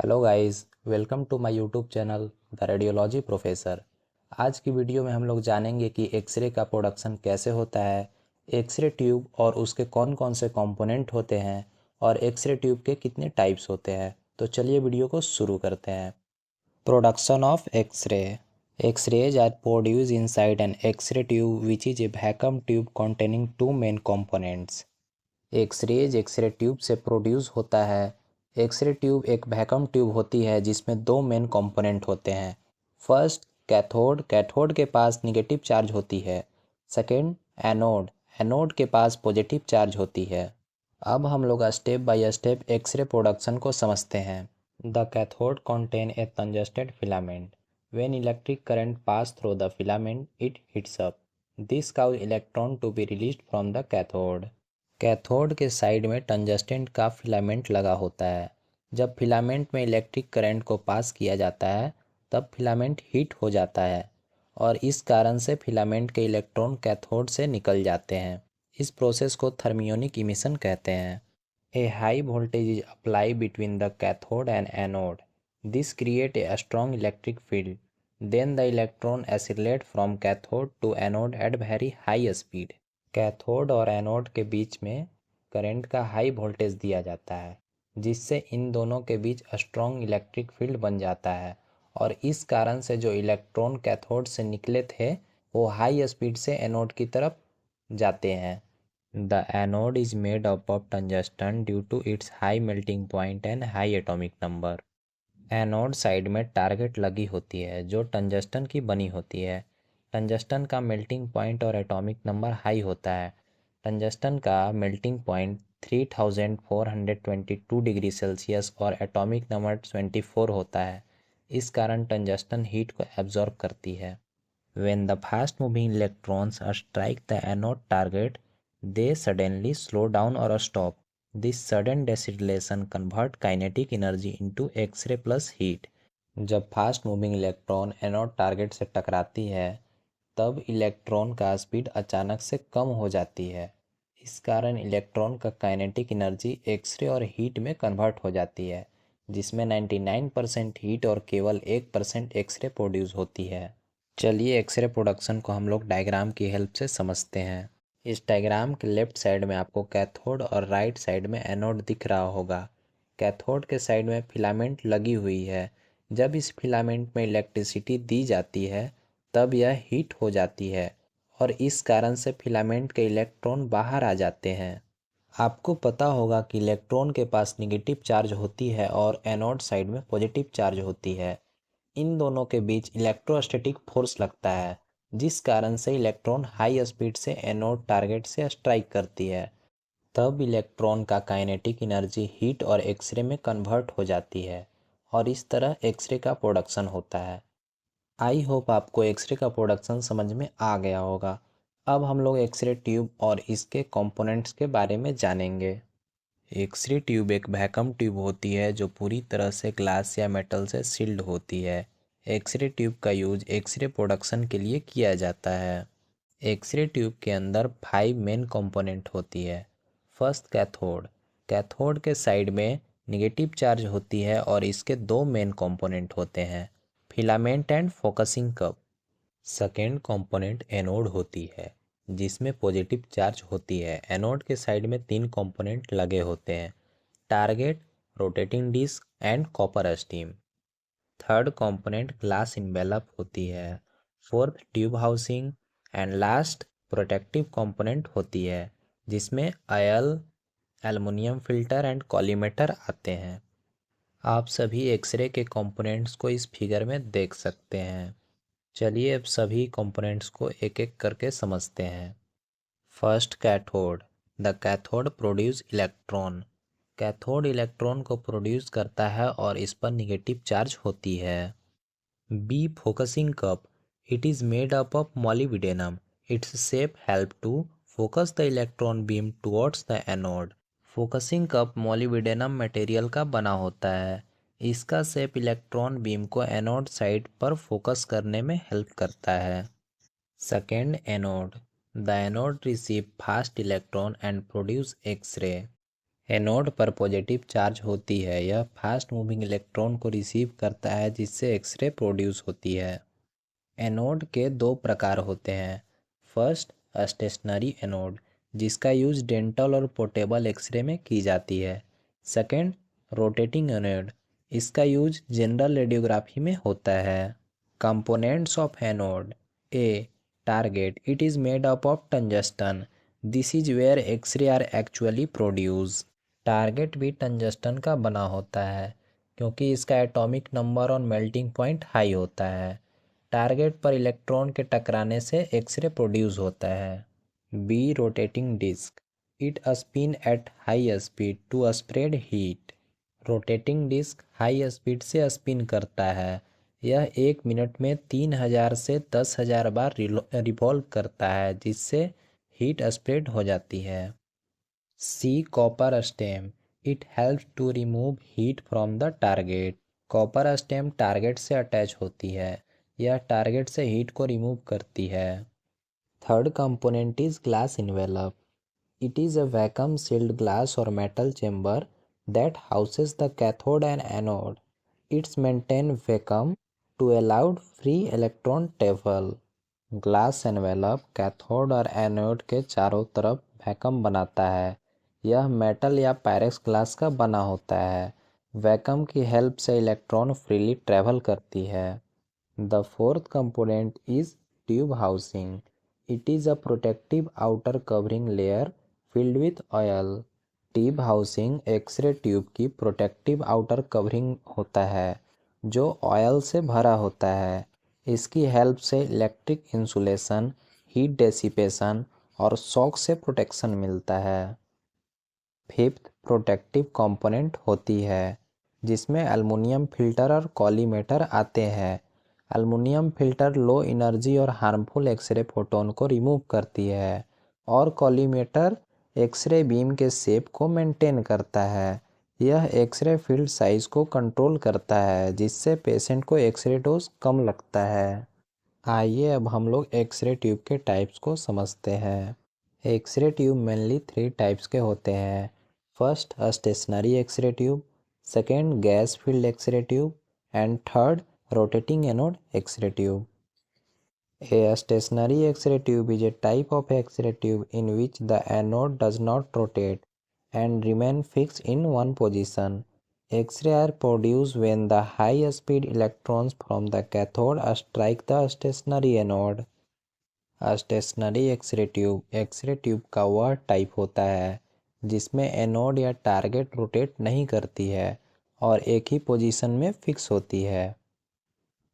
Hello guys, welcome to my YouTube channel the radiology professor. आज की video में हम लोग जानेंगे कि एक्सरे का प्रोडक्शन कैसे होता है, एक्सरे ट्यूब और उसके कौन कौन से कंपोनेंट होते हैं और एक्सरे ट्यूब के कितने टाइप्स होते हैं। तो चलिए वीडियो को शुरू करते हैं। Production of X-ray. X-rays are produce inside an X-ray tube which is a vacuum tube containing two main components. X-rays X-ray tube से प्रोड्यूस होता है। एक्सरे ट्यूब एक वैक्यूम ट्यूब होती है जिसमें दो मेन कंपोनेंट होते हैं। फर्स्ट कैथोड, कैथोड के पास निगेटिव चार्ज होती है। सेकेंड एनोड, एनोड के पास पॉजिटिव चार्ज होती है। अब हम लोग step by step X-ray production को समझते हैं। The cathode contain a tungsten filament. When electric current pass through the filament, it heats up. This causes electron to be released from the cathode. Cathode के side में टंजस्टेंट का filament लगा होता है। जब फिलामेंट में इलेक्ट्रिक करंट को पास किया जाता है तब फिलामेंट हीट हो जाता है और इस कारण से फिलामेंट के इलेक्ट्रॉन कैथोड से निकल जाते हैं। इस प्रोसेस को थर्मियोनिक इमिशन कहते हैं। A high voltage is apply between the cathode and anode. This create a strong electric field. Then the electron accelerate from cathode to anode at very high speed. Cathode और anode के बीच में current का high voltage दिया जाता है जिससे इन दोनों के बीच स्ट्रॉन्ग इलेक्ट्रिक फील्ड बन जाता है और इस कारण से जो इलेक्ट्रॉन कैथोड से निकले थे वो हाई स्पीड से एनोड की तरफ जाते हैं। The anode is made up of tungsten due to its high melting point and high atomic number. Anode side में टारगेट लगी होती है जो टंजस्टन की बनी होती है। टंजस्टन का मेल्टिंग पॉइंट और एटॉमिक नंबर हाई होता है। टंजस्टन का मेल्टिंग पॉइंट 3422 डिग्री सेल्सियस और एटॉमिक नंबर 24 होता है। इस कारण टंजस्टन हीट को एब्जॉर्ब करती है। When the fast moving electrons strike the anode target, they suddenly slow down or stop. This sudden deceleration convert kinetic energy into X-ray plus heat. जब fast moving electron anode target से टकराती है तब electron का speed अचानक से कम हो जाती है। इस कारण इलेक्ट्रॉन का काइनेटिक एनर्जी एक्सरे और हीट में कन्वर्ट हो जाती है जिसमें 99% हीट और केवल 1% एक्सरे प्रोड्यूस होती है। चलिए एक्सरे प्रोडक्शन को हम लोग डायग्राम की हेल्प से समझते हैं। इस डायग्राम के लेफ्ट साइड में आपको कैथोड और राइट साइड में एनोड दिख रहा होगा। कैथोड के साइड में फिलामेंट लगी हुई है। जब इस फिलामेंट में इलेक्ट्रिसिटी दी जाती है तब यह हीट हो जाती है और इस कारण से फिलामेंट के इलेक्ट्रॉन बाहर आ जाते हैं। आपको पता होगा कि इलेक्ट्रॉन के पास नेगेटिव चार्ज होती है और एनोड साइड में पॉजिटिव चार्ज होती है। इन दोनों के बीच इलेक्ट्रोस्टैटिक फोर्स लगता है जिस कारण से इलेक्ट्रॉन हाई स्पीड से एनोड टारगेट से स्ट्राइक करती है। तब इलेक्ट्रॉन का काइनेटिक एनर्जी हीट और एक्सरे में कन्वर्ट हो जाती है और इस तरह एक्सरे का प्रोडक्शन होता है। आई होप आपको एक्सरे का प्रोडक्शन समझ में आ गया होगा। अब हम लोग एक्सरे ट्यूब और इसके कंपोनेंट्स के बारे में जानेंगे। एक्सरे ट्यूब एक वैक्यूम ट्यूब होती है जो पूरी तरह से ग्लास या मेटल से सील्ड होती है। एक्सरे ट्यूब का यूज एक्सरे प्रोडक्शन के लिए किया जाता है। एक्सरे ट्यूब के अंदर 5 मेन कंपोनेंट होती है। फर्स्ट कैथोड, कैथोड के साइड में निगेटिव चार्ज होती है और इसके दो मेन कंपोनेंट होते हैं, filament and focusing cup. Second component anode होती है जिसमें पॉजिटिव चार्ज होती है। एनोड के साइड में 3 कंपोनेंट लगे होते हैं, target, rotating disc and copper steam. Third component glass envelope होती है। Fourth tube housing and last protective component होती है जिसमें oil, aluminium filter and collimator आते हैं। आप सभी एक्सरे के कंपोनेंट्स को इस फिगर में देख सकते हैं। चलिए अब सभी कंपोनेंट्स को एक एक करके समझते हैं। First cathode, the cathode produce electron. Cathode electron को प्रोड्यूस करता है और इस पर निगेटिव चार्ज होती है। B focusing cup, it is made up of molybdenum. Its shape help to focus the electron beam towards the anode. Focusing cup molybdenum material का बना होता है। इसका शेप इलेक्ट्रॉन बीम को एनोड साइड पर focus करने में हेल्प करता है। Second anode, the anode receive fast electron and produce X-ray. Anode पर पॉजिटिव चार्ज होती है, यह फास्ट मूविंग इलेक्ट्रॉन को रिसीव करता है जिससे एक्सरे प्रोड्यूस होती है। एनोड के दो प्रकार होते हैं। फर्स्ट, स्टेशनरी एनोड, जिसका यूज डेंटल और पोर्टेबल एक्सरे में की जाती है। सेकेंड, रोटेटिंग एनोड, इसका यूज जनरल रेडियोग्राफी में होता है। Components of anode. A, target, it is made up of tungsten, this is where X-ray are actually produce. Target भी टंजस्टन का बना होता है क्योंकि इसका एटॉमिक नंबर और मेल्टिंग पॉइंट हाई होता है। टारगेट पर इलेक्ट्रॉन के टकराने से एक्सरे प्रोड्यूस होता है। B, rotating disc, it spin at high speed to spread heat. Rotating disc high speed से स्पिन करता है, यह 1 मिनट में 3000 से 10,000 बार रिवॉल्व करता है जिससे हीट स्प्रेड हो जाती है। C, copper stem, it helps to remove heat from the target. Copper stem target से अटैच होती है, यह टारगेट से हीट को रिमूव करती है। Third component is glass envelope, it is a vacuum sealed glass और metal chamber that houses the cathode and anode. It's maintain vacuum to allow free electron travel. Glass envelope cathode और anode के चारों तरफ vacuum बनाता है, यह metal या Pyrex glass का बना होता है। वैक्यूम की हेल्प से इलेक्ट्रॉन फ्रीली ट्रैवल करती है। The fourth component is tube housing, it is a protective outer covering layer filled with oil. Tube housing X-ray tube की प्रोटेक्टिव आउटर कवरिंग होता है जो ऑयल से भरा होता है। इसकी हेल्प से इलेक्ट्रिक इंसुलेशन, हीट डेसिपेशन और शॉक से प्रोटेक्शन मिलता है। फिफ्थ, प्रोटेक्टिव कंपोनेंट होती है जिसमें एल्युमिनियम फिल्टर और कॉलीमेटर आते हैं। एल्युमिनियम फिल्टर लो एनर्जी और हार्मफुल एक्सरे फोटोन को रिमूव करती है और कॉलीमेटर एक्सरे बीम के शेप को मेंटेन करता है। यह एक्सरे फील्ड साइज को कंट्रोल करता है जिससे पेशेंट को एक्सरे डोज कम लगता है। आइए अब हम लोग एक्सरे ट्यूब के टाइप्स को समझते हैं। एक्सरे ट्यूब मेनली 3 टाइप्स के होते हैं। First, stationary X-ray tube, second, gas field x ray tube and third, rotating anode X-ray tube. A stationary X-ray tube is a type of X-ray tube in which the anode does not rotate and remain fixed in one position. X-ray are produced when the high-speed electrons from the cathode strike the stationary anode. Stationary X-ray tube का वह type होता है जिसमें anode या target rotate नहीं करती है और एक ही पोजीशन में फिक्स होती है।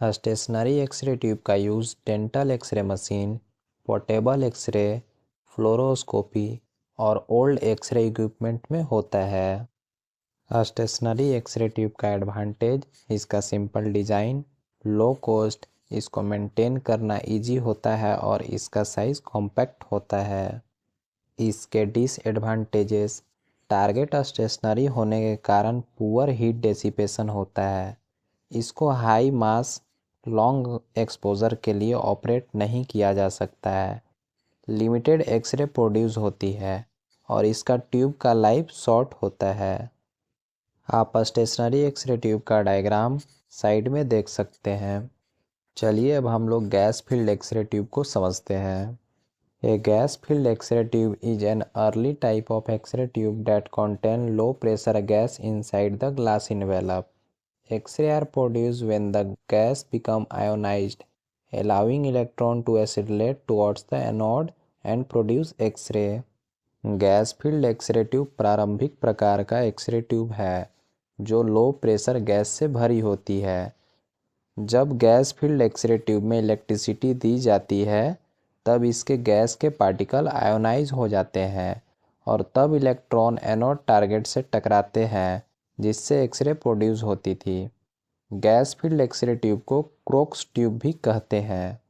स्टेशनरी एक्सरे ट्यूब का use dental X-ray machine, portable X-ray, fluoroscopy और ओल्ड एक्सरे इक्विपमेंट में होता है। स्टेशनरी एक्सरे ट्यूब का एडवांटेज इसका सिंपल डिज़ाइन, लो कॉस्ट, इसको मेंटेन करना इजी होता है और इसका साइज़ कॉम्पैक्ट होता है। इसके डिसएडवांटेजेस, टारगेट स्टेशनरी होने के कारण पुअर हीट डेसिपेशन होता है। इसको हाई मास लॉन्ग एक्सपोजर के लिए ऑपरेट नहीं किया जा सकता है। लिमिटेड एक्सरे प्रोड्यूस होती है और इसका ट्यूब का लाइफ शॉर्ट होता है। आप स्टेशनरी एक्सरे ट्यूब का डायग्राम साइड में देख सकते हैं। चलिए अब हम लोग गैस फील्ड एक्सरे ट्यूब को समझते हैं। A gas filled X-ray tube is an early type of X-ray tube that contain low pressure gas inside the glass envelope. X-ray are produced when the gas become ionized, allowing electron to accelerate towards the anode and produce X-ray. Gas field x ray tube प्रारंभिक प्रकार का x ray tube है जो low pressure gas से भरी होती है। जब गैस फील्ड एक्सरे ट्यूब में इलेक्ट्रिसिटी दी जाती है तब इसके गैस के पार्टिकल आयोनाइज हो जाते हैं और तब इलेक्ट्रॉन एनोड टारगेट से टकराते हैं जिससे एक्सरे प्रोड्यूस होती थी। गैस फील्ड एक्सरे ट्यूब को क्रोक्स ट्यूब भी कहते हैं।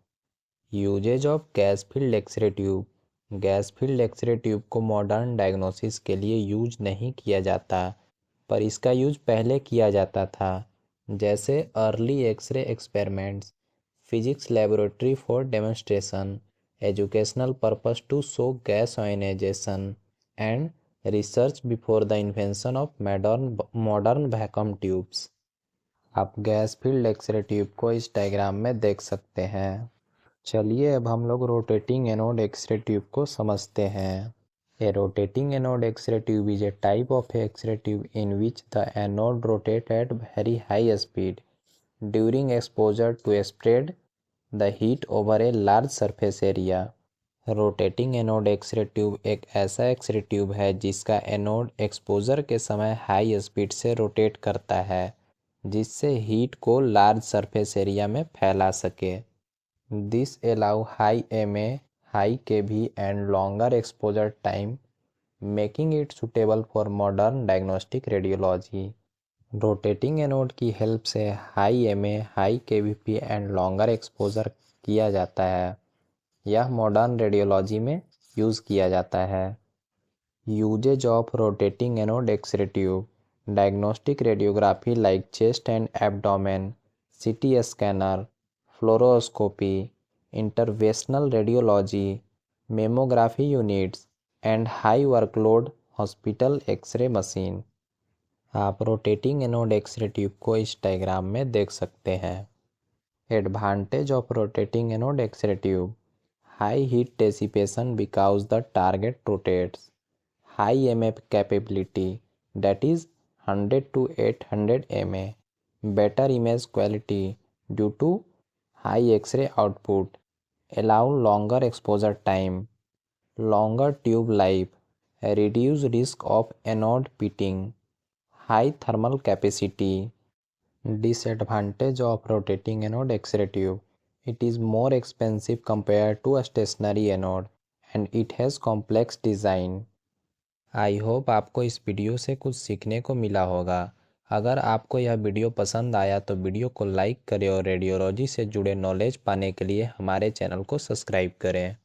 Uses of gas field x ray tube. गैस फील्ड एक्सरे ट्यूब को मॉडर्न डायग्नोसिस के लिए यूज नहीं किया जाता, पर इसका यूज पहले किया जाता था, जैसे early X-ray experiments, physics laboratory for demonstration, educational purpose to show gas ionization and research before the invention of modern vacuum tubes. आप गैस फील्ड एक्सरे ट्यूब को इस डायग्राम में देख सकते हैं। चलिए अब हम लोग रोटेटिंग एनोड एक्सरे ट्यूब को समझते हैं। A rotating anode X-ray tube is a type of X-ray tube in which the anode rotates at very high speed during exposure to spread the heat over a large surface area. Rotating anode X-ray tube एक ऐसा x ray tube है जिसका anode exposure के समय high speed से rotate करता है जिससे हीट को लार्ज सरफेस एरिया में फैला सके। This allow high MA, high kV and longer exposure time, making it suitable for modern diagnostic radiology. Rotating anode की हेल्प से high MA, high KVP and longer exposure किया जाता है। यह मॉडर्न रेडियोलॉजी में यूज़ किया जाता है। Uses of rotating anode X-ray tube: diagnostic radiography like chest and abdomen, CT scanner, fluoroscopy, interventional radiology, mammography units and high workload hospital X-ray machine. आप rotating anode X-ray tube को इस diagram में देख सकते हैं। Advantage of rotating anode X-ray tube: high heat dissipation because the target rotates, high mA capability that is 100 to 800 mA, better image quality due to high X-ray output, allow longer exposure time, longer tube life, reduce risk of anode pitting, high thermal capacity. Disadvantage of rotating anode X-ray tube: it is more expensive compared to a stationary anode and it has complex design. I hope आपको इस video से कुछ सीखने को मिला होगा। अगर आपको यह वीडियो पसंद आया तो वीडियो को लाइक करें और रेडियोलॉजी से जुड़े नॉलेज पाने के लिए हमारे चैनल को सब्सक्राइब करें।